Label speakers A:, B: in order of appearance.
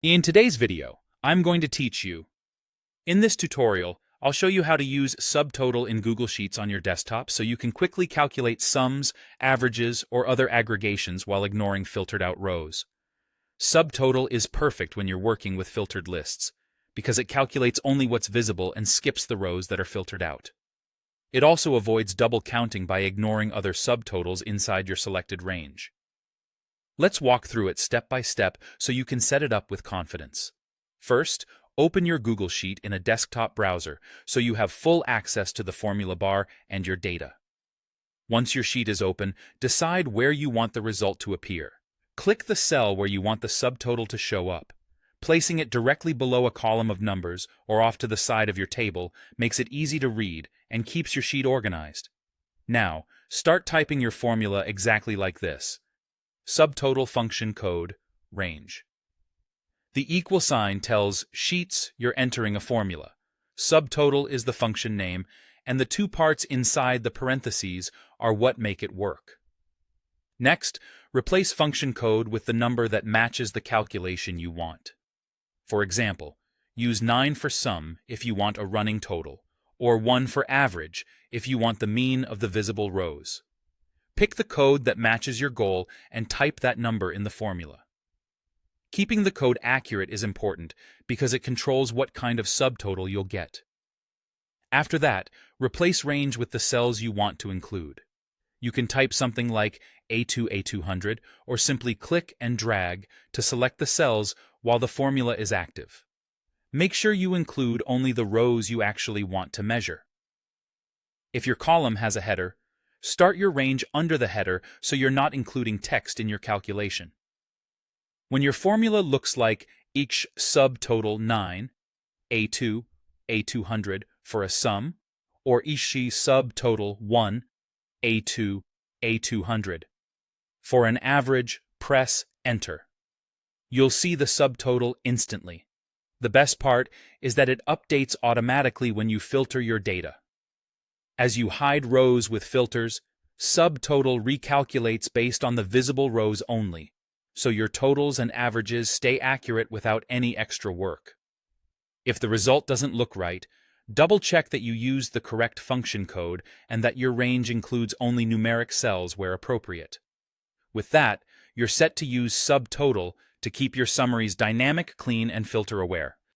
A: In today's video, I'm going to teach you. In this tutorial, I'll show you how to use subtotal in Google Sheets on your desktop so you can quickly calculate sums, averages, or other aggregations while ignoring filtered out rows. Subtotal is perfect when you're working with filtered lists, because it calculates only what's visible and skips the rows that are filtered out. It also avoids double counting by ignoring other subtotals inside your selected range. Let's walk through it step by step so you can set it up with confidence. First, open your Google Sheet in a desktop browser so you have full access to the formula bar and your data. Once your sheet is open, decide where you want the result to appear. Click the cell where you want the subtotal to show up. Placing it directly below a column of numbers or off to the side of your table makes it easy to read and keeps your sheet organized. Now, start typing your formula exactly like this. Subtotal function code, range. The equal sign tells Sheets you're entering a formula. Subtotal is the function name, and the two parts inside the parentheses are what make it work. Next, replace function code with the number that matches the calculation you want. For example, use 9 for sum if you want a running total, or 1 for average if you want the mean of the visible rows. Pick the code that matches your goal and type that number in the formula. Keeping the code accurate is important because it controls what kind of subtotal you'll get. After that, replace range with the cells you want to include. You can type something like A2 A200 or simply click and drag to select the cells while the formula is active. Make sure you include only the rows you actually want to measure. If your column has a header, start your range under the header so you're not including text in your calculation. When your formula looks like each subtotal 9, A2, A200 for a sum, or each subtotal 1, A2, A200. For an average, press Enter. You'll see the subtotal instantly. The best part is that it updates automatically when you filter your data. As you hide rows with filters, subtotal recalculates based on the visible rows only, so your totals and averages stay accurate without any extra work. If the result doesn't look right, double-check that you used the correct function code and that your range includes only numeric cells where appropriate. With that, you're set to use subtotal to keep your summaries dynamic, clean, and filter-aware.